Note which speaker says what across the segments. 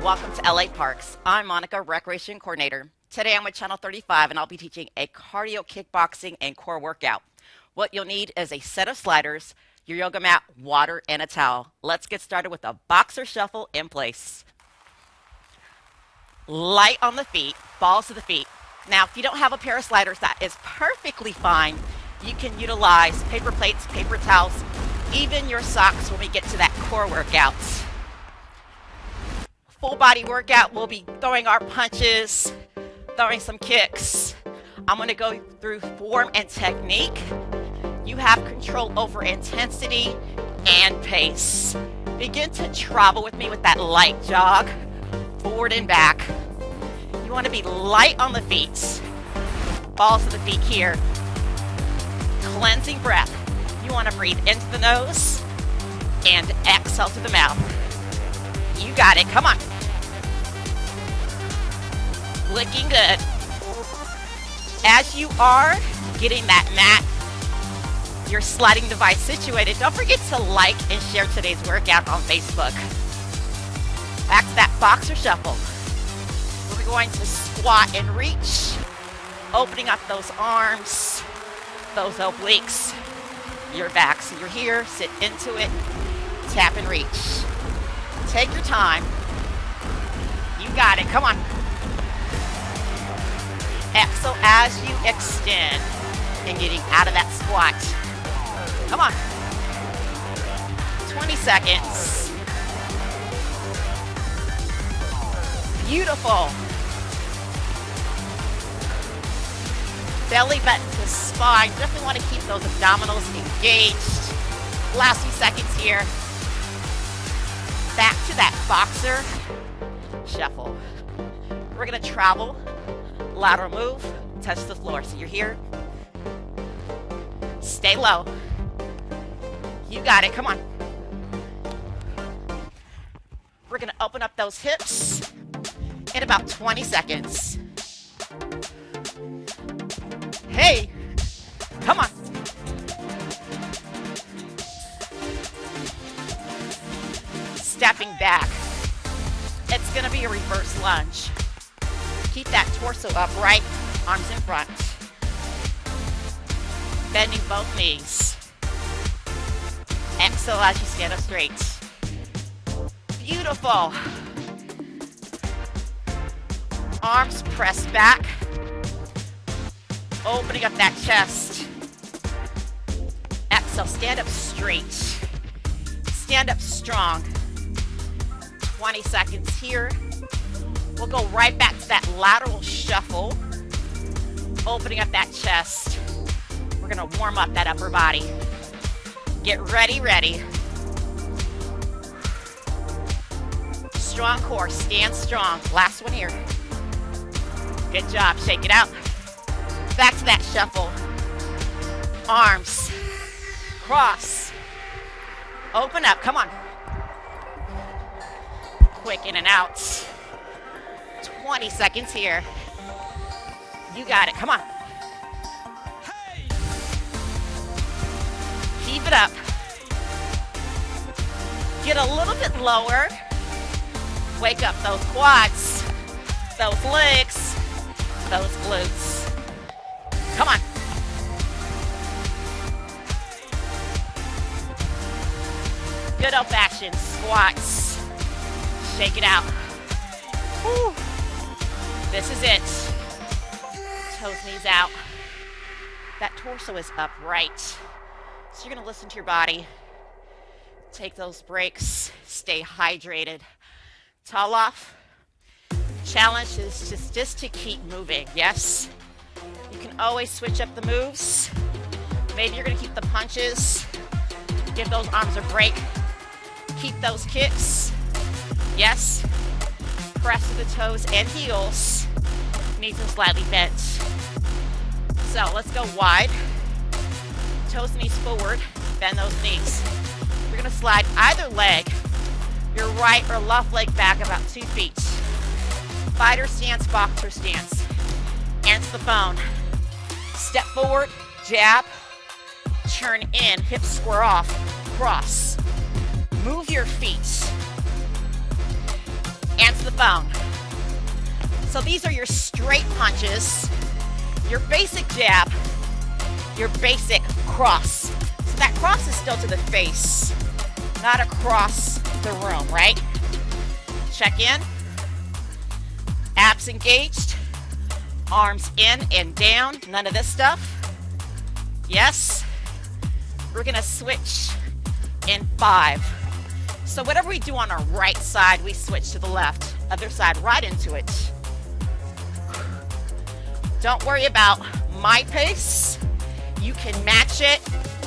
Speaker 1: welcome to LA Parks. I'm Monica, Recreation Coordinator. Today I'm with Channel 35 and I'll be teaching a cardio kickboxing and core workout. What you'll need is a set of sliders, your yoga mat, water, and a towel. Let's get started with a boxer shuffle in place. Light on the feet, balls to the feet. Now, if you don't have a pair of sliders, that is perfectly fine. You can utilize paper plates, paper towels, even your socks when we get to that core workout. Full body workout, we'll be throwing our punches, throwing some kicks. I'm going to go through form and technique. You have control over intensity and pace. Begin to travel with me with that light jog, forward and back. You want to be light on the feet, balls to the feet here. Cleansing breath. You want to breathe into the nose and exhale through the mouth. You got it. Come on. Looking good. As you are getting that mat, your sliding device situated, don't forget to like and share today's workout on Facebook. Back to that boxer shuffle. We're going to squat and reach, opening up those arms, those obliques, your back. So you're here, sit into it, tap and reach. Take your time. You got it. Come on. Exhale as you extend and getting out of that squat. Come on. 20 seconds. Beautiful. Belly button to spine. Definitely want to keep those abdominals engaged. Last few seconds here. Back to that boxer shuffle. We're going to travel, lateral move, touch the floor. So you're here. Stay low. You got it. Come on. We're going to open up those hips in about 20 seconds. Hey, come on. Stepping back. It's going to be a reverse lunge. Keep that torso upright, arms in front. Bending both knees. Exhale as you stand up straight. Beautiful. Arms pressed back. Opening up that chest. Exhale, stand up straight. Stand up strong. 20 seconds here. We'll go right back to that lateral shuffle. Opening up that chest. We're going to warm up that upper body. Get ready, ready. Strong core, stand strong. Last one here. Good job, shake it out. Back to that shuffle. Arms, cross, open up, come on. Quick in and out. 20 seconds here. You got it, come on. Keep it up. Get a little bit lower. Wake up those quads, those legs, those glutes. Come on. Good old-fashioned squats. Shake it out. Whew. This is it. Toes, knees out. That torso is upright. So you're going to listen to your body. Take those breaks. Stay hydrated. Towel off. Challenge is just to keep moving. Yes? You can always switch up the moves. Maybe you're going to keep the punches. Give those arms a break. Keep those kicks. Yes. Press to the toes and heels. Knees are slightly bent. So let's go wide. Toes, knees forward. Bend those knees. You're going to slide either leg, your right or left leg back about 2 feet. Fighter stance, boxer stance. Answer the phone. Step forward, jab, turn in, hips square off, cross. Move your feet. Answer the phone. So these are your straight punches, your basic jab, your basic cross. So that cross is still to the face, not across the room, right? Check in. Abs engaged. Arms in and down. None of this stuff. Yes. We're going to switch in 5. So whatever we do on our right side, we switch to the left. Other side, right into it. Don't worry about my pace. You can match it.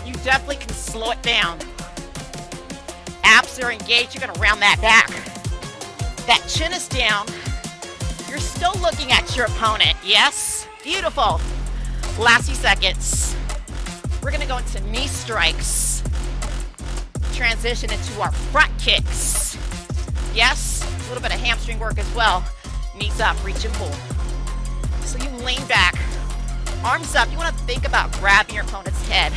Speaker 1: You definitely can slow it down. Abs are engaged. You're going to round that back. That chin is down. You're still looking at your opponent. Yes? Beautiful. Last few seconds. We're going to go into knee strikes. Transition into our front kicks. Yes? A little bit of hamstring work as well. Knees up, reach and pull. So you lean back. Arms up. You want to think about grabbing your opponent's head.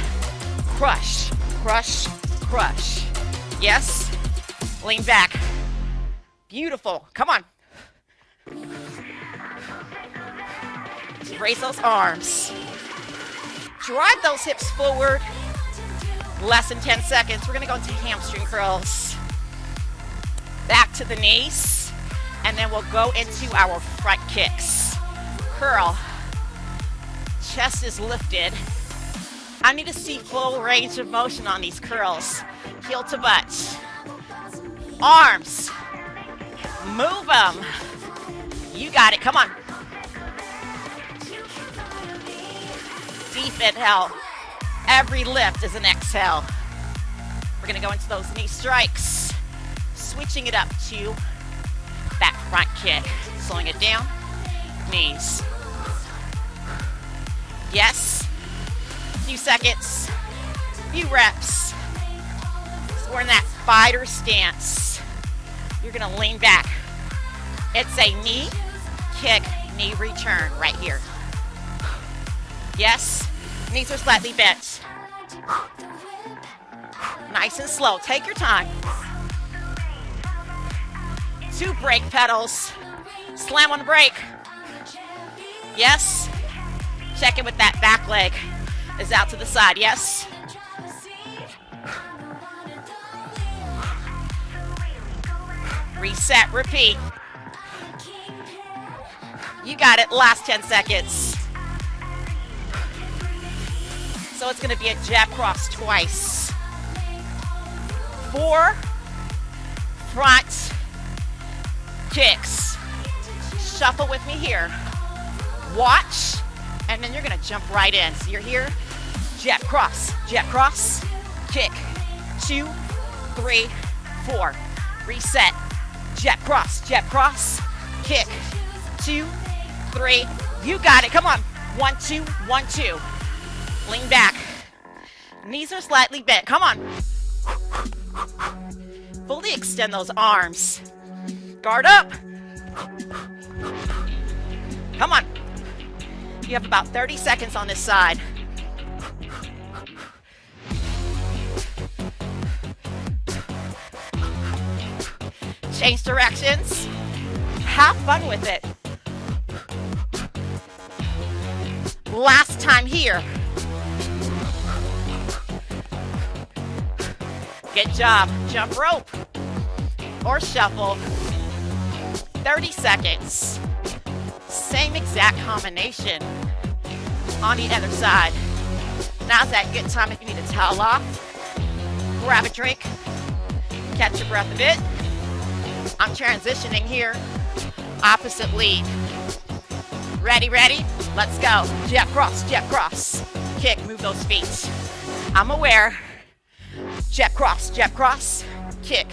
Speaker 1: Crush, crush, crush. Yes? Lean back. Beautiful. Come on. Raise those arms. Drive those hips forward. Less than 10 seconds. We're going to go into hamstring curls. Back to the knees. And then we'll go into our front kicks. Curl. Chest is lifted. I need to see full range of motion on these curls. Heel to butt. Arms. Move them. You got it. Come on. Deep inhale. Every lift is an exhale. We're going to go into those knee strikes. Switching it up to that front kick. Slowing it down. Knees. Yes. Few seconds. Few reps. So we're in that fighter stance. You're going to lean back. It's a knee, kick, knee return right here. Yes. Knees are slightly bent. Nice and slow. Take your time. 2 brake pedals. Slam on the brake. Yes. Check in with that back leg. Is out to the side. Yes. Reset. Repeat. You got it. Last 10 seconds. So it's going to be a jab cross twice. 4 front kicks. Shuffle with me here. Watch, and then you're going to jump right in. So you're here, jab cross, kick. 2, 3, 4. Reset. Jab cross, kick. 2, 3. You got it. Come on. 1, 2, 1, 2. Lean back. Knees are slightly bent. Come on. Fully extend those arms. Guard up. Come on. You have about 30 seconds on this side. Change directions. Have fun with it. Last time here. Good job. Jump rope or shuffle. 30 seconds. Same exact combination on the other side. Now's that good time if you need a towel off. Grab a drink. Catch your breath a bit. I'm transitioning here. Opposite lead. Ready, ready? Let's go. Jab cross, kick, move those feet. I'm aware. Jab cross, kick.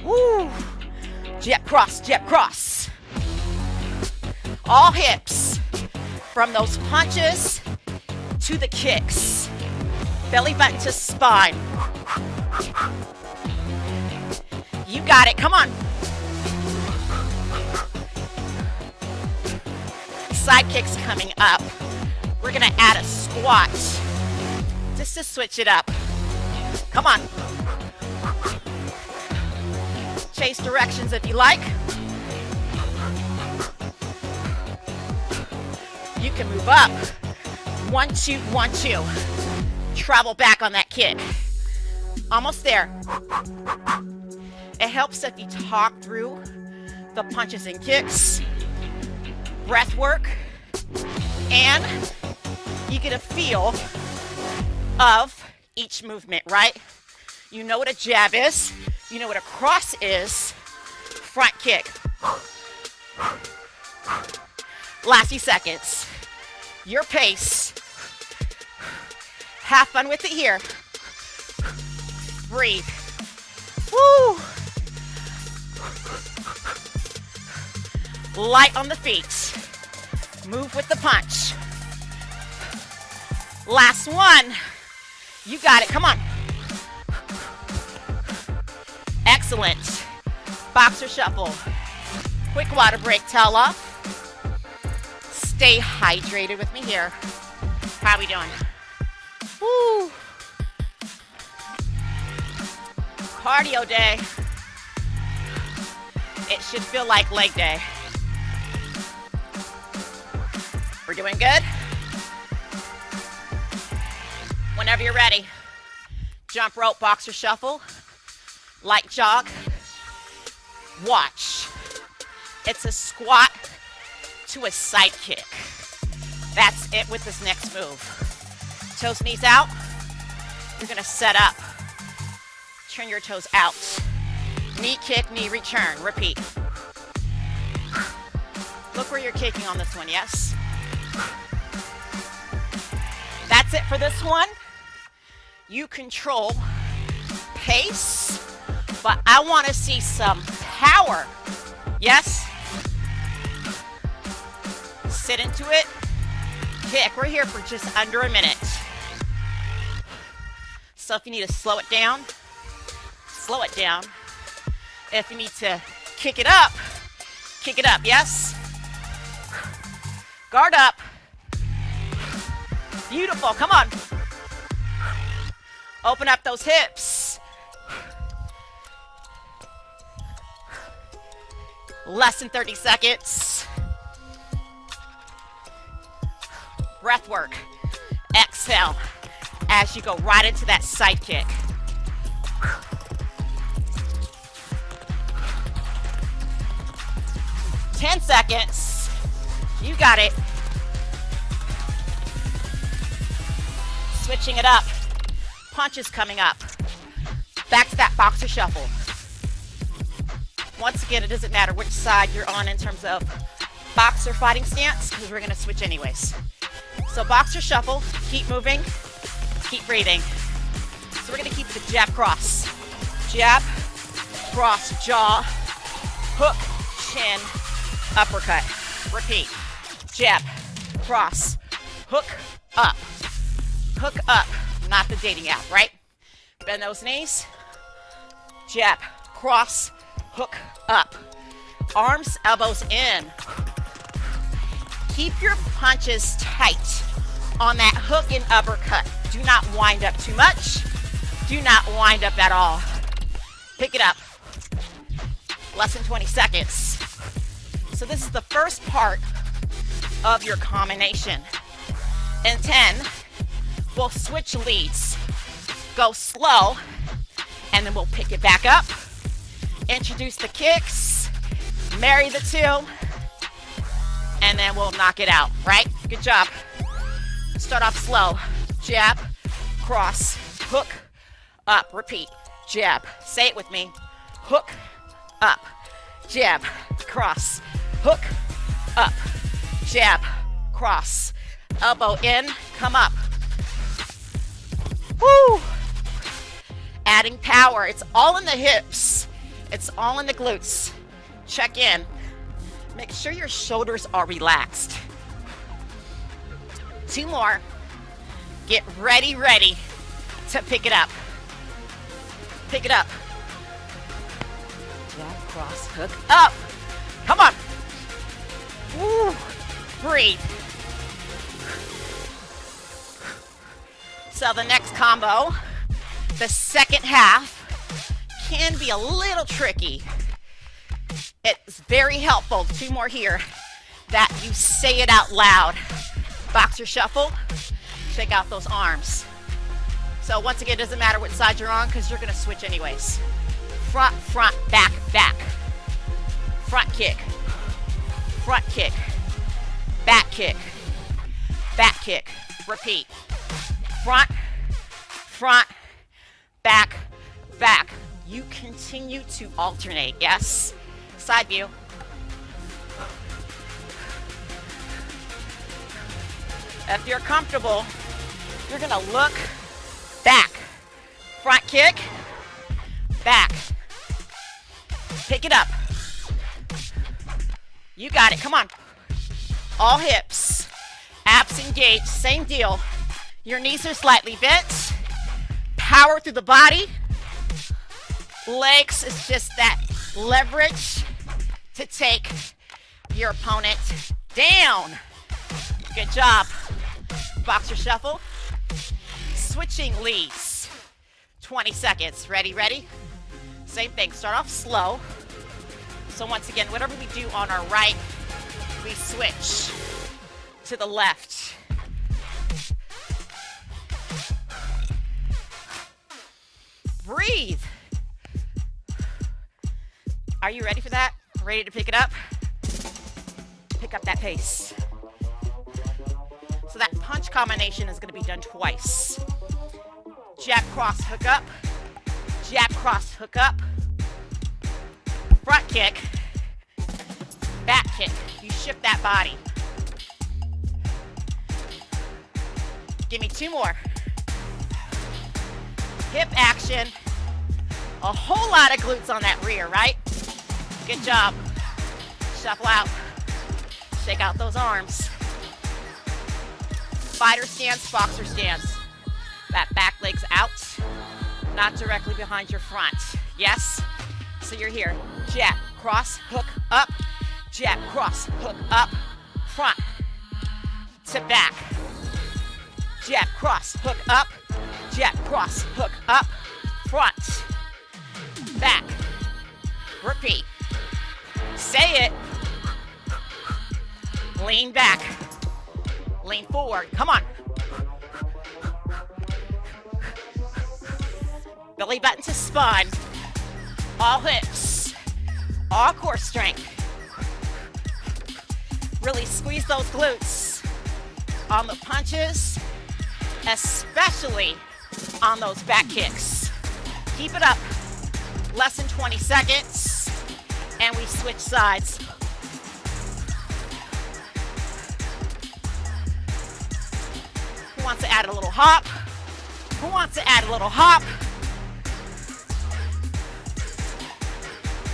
Speaker 1: Woo. Jab cross. All hips. From those punches to the kicks. Belly button to spine. You got it, come on. Side kicks coming up. We're gonna add a squat. Just to switch it up. Come on. face directions if you like. You can move up. 1, 2, 1, 2. Travel back on that kick. Almost there. It helps if you talk through the punches and kicks, breath work, and you get a feel of each movement, right? You know what a jab is. You know what a cross is. Front kick. Last few seconds. Your pace. Have fun with it here. Breathe. Woo! Light on the feet. Move with the punch. Last one. You got it. Come on. Excellent. Boxer shuffle. Quick water break. Towel off. Stay hydrated with me here. How are we doing? Woo. Cardio day. It should feel like leg day. We're doing good? Whenever you're ready. Jump rope, boxer shuffle, light jog. Watch. It's a squat to a side kick. That's it with this next move. Toes, knees out. You're gonna set up. Turn your toes out. Knee kick, knee return. Repeat. Look where you're kicking on this one, yes? That's it for this one. You control pace, but I want to see some power. Yes? Sit into it. Kick. We're here for just under a minute. So if you need to slow it down, slow it down. If you need to kick it up, yes? Guard up. Beautiful, come on. Open up those hips. Less than 30 seconds. Breath work. Exhale as you go right into that side kick. Ten seconds. You got it. Switching it up. Punches coming up. Back to that boxer shuffle. Once again, it doesn't matter which side you're on in terms of boxer fighting stance, because we're going to switch anyways. So boxer shuffle, keep moving, keep breathing. So we're going to keep the jab cross. Jab, cross, jaw, hook, chin, uppercut. Repeat. Jab, cross, hook, up. Hook up, not the dating app, right? Bend those knees. Jab, cross, hook up. Arms, elbows in. Keep your punches tight on that hook and uppercut. Do not wind up too much. Do not wind up at all. Pick it up. Less than 20 seconds. So this is the first part of your combination. In 10, we'll switch leads. Go slow, and then we'll pick it back up. Introduce the kicks, marry the two, and then we'll knock it out, right? Good job. Start off slow. Jab, cross, hook, up. Repeat. Jab. Say it with me. Hook, up. Jab, cross, hook, up. Jab, cross, elbow in, come up. Woo! Adding power. It's all in the hips. It's all in the glutes. Check in. Make sure your shoulders are relaxed. 2 more. Get ready to pick it up. Pick it up. Jab, cross, hook, up. Come on. Woo! Breathe. So the next combo, the second half, can be a little tricky. It's very helpful, 2 more here, that you say it out loud. Boxer shuffle, shake out those arms. So once again, it doesn't matter what side you're on because you're gonna switch anyways. Front, front, back, back. Front kick, back kick, back kick. Repeat. Front, front, back, back. You continue to alternate, yes? Side view. If you're comfortable, you're gonna look back. Front kick, back. Pick it up. You got it, come on. All hips, abs engaged, same deal. Your knees are slightly bent. Power through the body. Legs is just that leverage to take your opponent down. Good job. Boxer shuffle. Switching leads. 20 seconds. Ready, ready? Same thing. Start off slow. So once again, whatever we do on our right, we switch to the left. Breathe. Are you ready for that? Ready to pick it up? Pick up that pace. So that punch combination is going to be done twice. Jab, cross, hook up. Jab, cross, hook up. Front kick. Back kick. You shift that body. Give me 2 more. Hip action. A whole lot of glutes on that rear, right? Good job. Shuffle out. Shake out those arms. Fighter stance, boxer stance. That back leg's out, not directly behind your front. Yes? So you're here. Jab, cross, hook, up. Jab, cross, hook, up. Front to back. Jab, cross, hook, up. Jab, cross, hook, up. Front, back. Repeat. Say it. Lean back. Lean forward. Come on. Belly button to spine. All hips. All core strength. Really squeeze those glutes on the punches, especially on those back kicks. Keep it up. Less than 20 seconds. And we switch sides. Who wants to add a little hop? Who wants to add a little hop?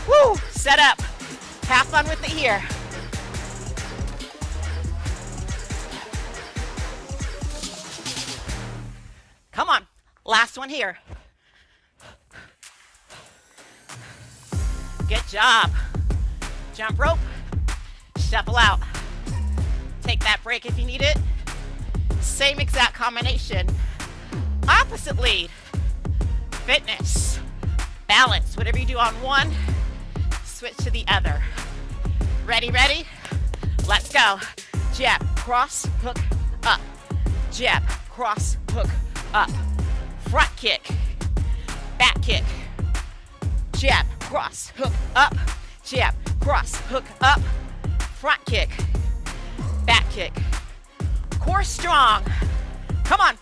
Speaker 1: Woo! Set up. Have fun with it here. Come on. Last one here. Good job. Jump rope. Shuffle out. Take that break if you need it. Same exact combination. Opposite lead. Fitness. Balance. Whatever you do on one, switch to the other. Ready, ready? Let's go. Jab, cross, hook, up. Jab, cross, hook, up. Front kick. Back kick. Jab, cross, hook, up. Jab, cross, hook, up. Front kick. Back kick. Core strong. Come on.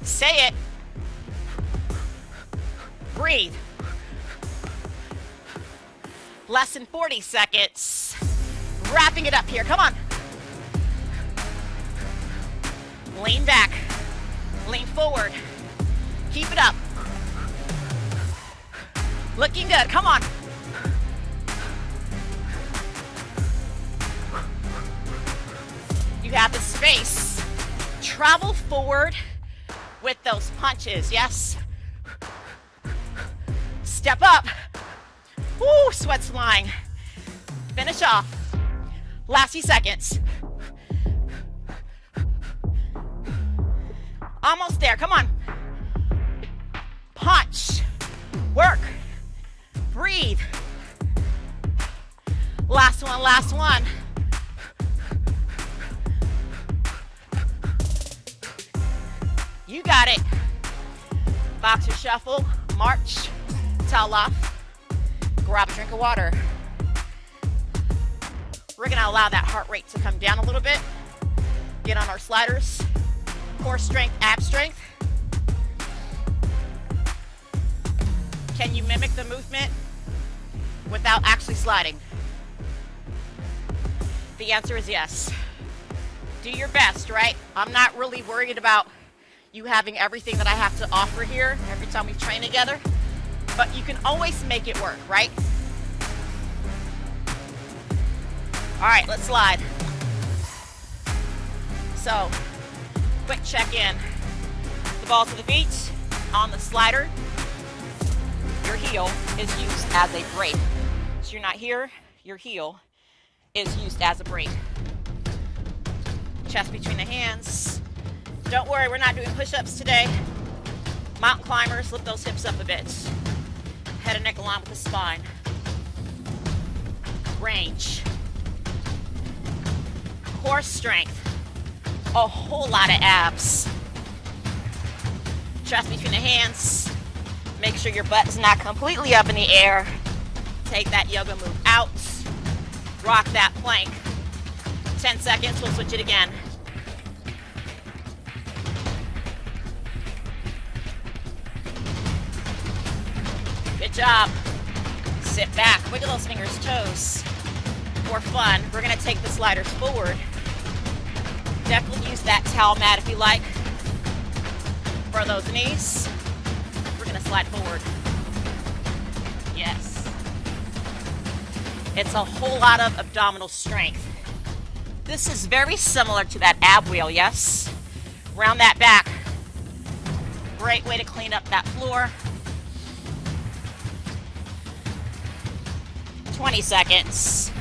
Speaker 1: Say it. Breathe. Less than 40 seconds. Wrapping it up here. Come on. Lean back. Lean forward. Keep it up. Looking good. Come on. You have the space. Travel forward with those punches. Yes. Step up. Woo, sweat's flying. Finish off. Last few seconds. Almost there. Come on. Punch. last one. You got it. Boxer shuffle, march, towel off, grab a drink of water. We're gonna allow that heart rate to come down a little bit. Get on our sliders. Core strength, ab strength. Can you mimic the movement without actually sliding? The answer is yes. Do your best, right? I'm not really worried about you having everything that I have to offer here every time we train together, but you can always make it work, right? All right, let's slide. So, quick check-in. The ball to the feet on the slider. Your heel is used as a brake. So you're not here, your heel is used as a brake. Chest between the hands. Don't worry, we're not doing push-ups today. Mountain climbers, lift those hips up a bit. Head and neck along with the spine. Range. Core strength. A whole lot of abs. Chest between the hands. Make sure your butt is not completely up in the air. Take that yoga move out. Rock that plank. 10 seconds, we'll switch it again. Good job. Sit back, wiggle those fingers, toes. For fun, we're gonna take the sliders forward. Definitely use that towel mat if you like. For those knees, we're gonna slide forward. Yes. It's a whole lot of abdominal strength. This is very similar to that ab wheel, yes? Round that back. Great way to clean up that floor. 20 seconds.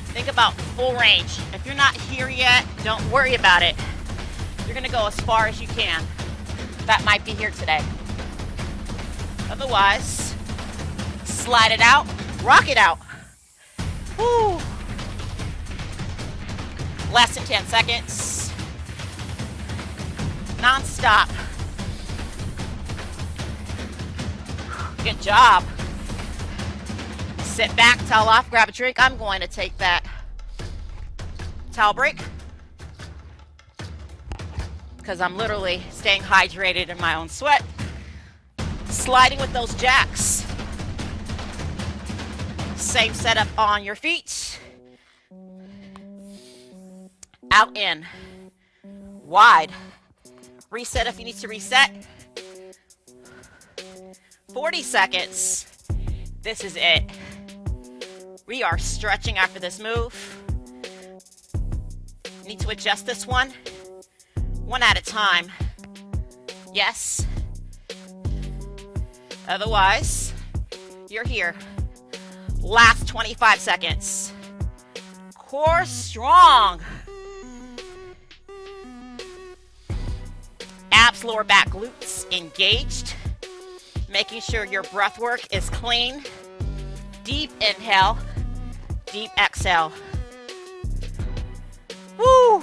Speaker 1: Think about full range. If you're not here yet, don't worry about it. You're gonna go as far as you can. That might be here today. Otherwise, slide it out, rock it out. Woo. Less than 10 seconds. Non-stop. Good job. Sit back, towel off, grab a drink. I'm going to take that towel break because I'm literally staying hydrated in my own sweat. Sliding with those jacks. Same setup on your feet. Out, in. Wide. Reset if you need to reset. 40 seconds. This is it. We are stretching after this move. Need to adjust this one at a time. Yes. Otherwise, you're here. Last 25 seconds. Core strong. Abs, lower back, glutes engaged. Making sure your breath work is clean. Deep inhale, deep exhale. Woo!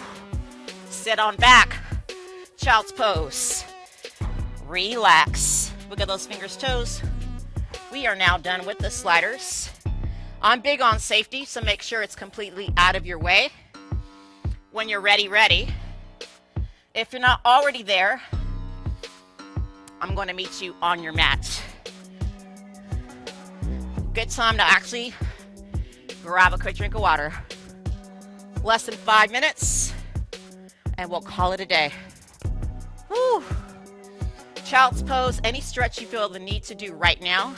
Speaker 1: Sit on back. Child's pose. Relax. Look at those fingers, toes. We are now done with the sliders. I'm big on safety, so make sure it's completely out of your way. When you're ready. If you're not already there, I'm going to meet you on your mat. Good time to actually grab a quick drink of water. Less than 5 minutes, and we'll call it a day. Woo. Child's pose, any stretch you feel the need to do right now.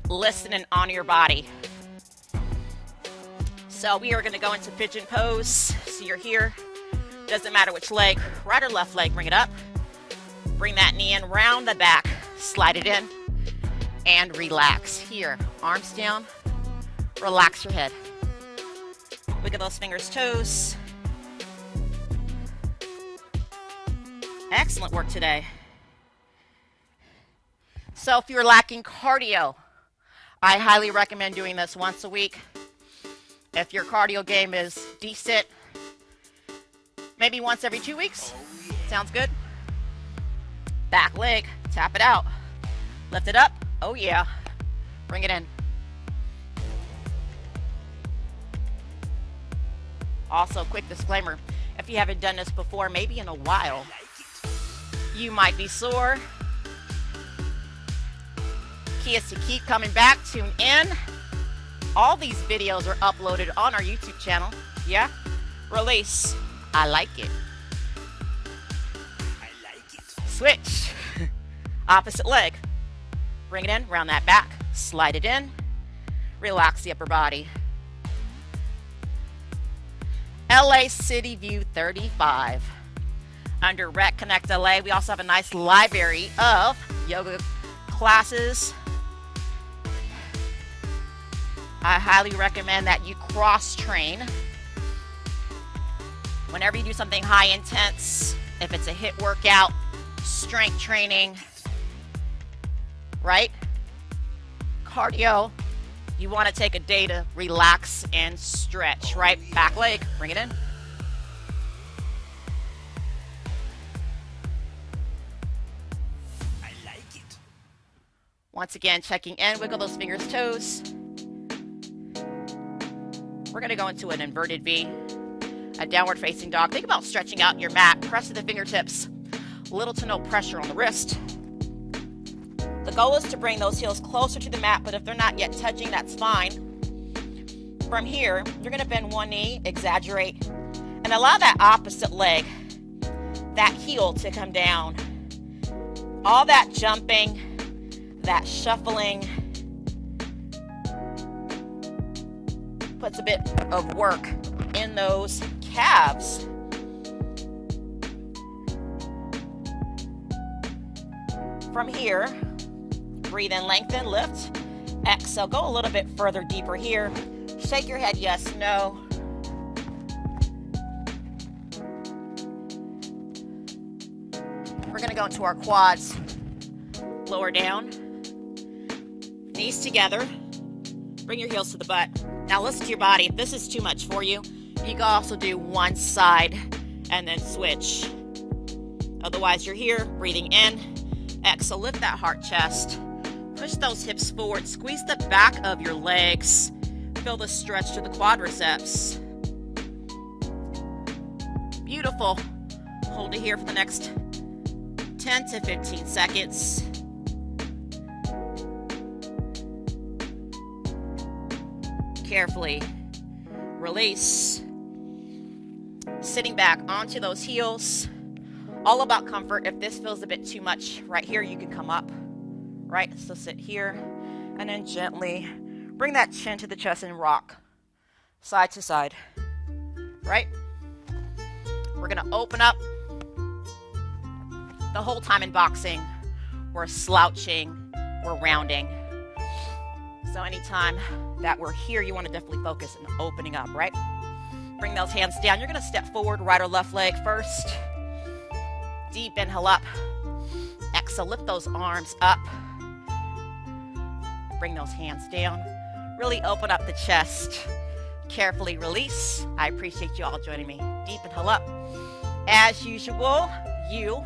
Speaker 1: Listen and honor your body. So we are going to go into pigeon pose. So you're here. Doesn't matter which leg, right or left leg, bring it up. Bring that knee in, round the back, slide it in, and relax. Here, arms down, relax your head. Look at those fingers, toes. Excellent work today. So if you're lacking cardio, I highly recommend doing this once a week. If your cardio game is decent, maybe once every 2 weeks. Sounds good? Back leg, tap it out. Lift it up. Oh yeah. Bring it in. Also, quick disclaimer, if you haven't done this before, maybe in a while, you might be sore. Key is to keep coming back, tune in. All these videos are uploaded on our YouTube channel. Yeah? Release. I like it. I like it. Switch. Opposite leg. Bring it in, round that back. Slide it in. Relax the upper body. LA City View 35. Under RecConnectLA, we also have a nice library of yoga classes. I highly recommend that you cross-train. Whenever you do something high intense, if it's a HIIT workout, strength training, right? Cardio, you want to take a day to relax and stretch, right? Back leg, bring it in. I like it. Once again, checking in, wiggle those fingers, toes. We're going to go into an inverted V, a downward facing dog. Think about stretching out your mat, press to the fingertips, little to no pressure on the wrist. The goal is to bring those heels closer to the mat, but if they're not yet touching, that's fine. From here, you're going to bend one knee, exaggerate, and allow that opposite leg, that heel to come down. All that jumping, that shuffling, puts a bit of work in those calves. From here, breathe in, lengthen, lift. Exhale, go a little bit further, deeper here. Shake your head, yes, no. We're gonna go into our quads. Lower down, knees together. Bring your heels to the butt. Now listen to your body. If this is too much for you, you can also do one side and then switch. Otherwise, you're here, breathing in. Exhale, lift that heart chest. Push those hips forward. Squeeze the back of your legs. Feel the stretch to the quadriceps. Beautiful. Hold it here for the next 10 to 15 seconds. Carefully release. Sitting back onto those heels. All about comfort. If this feels a bit too much right here, you can come up. Right? So sit here and then gently bring that chin to the chest and rock side to side. Right? We're going to open up. The whole time in boxing, we're slouching, we're rounding. So anytime that we're here, you want to definitely focus on opening up, right? Bring those hands down. You're going to step forward, right or left leg first. Deep inhale up. Exhale, lift those arms up. Bring those hands down. Really open up the chest. Carefully release. I appreciate you all joining me. Deep inhale up. As usual, you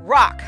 Speaker 1: rock.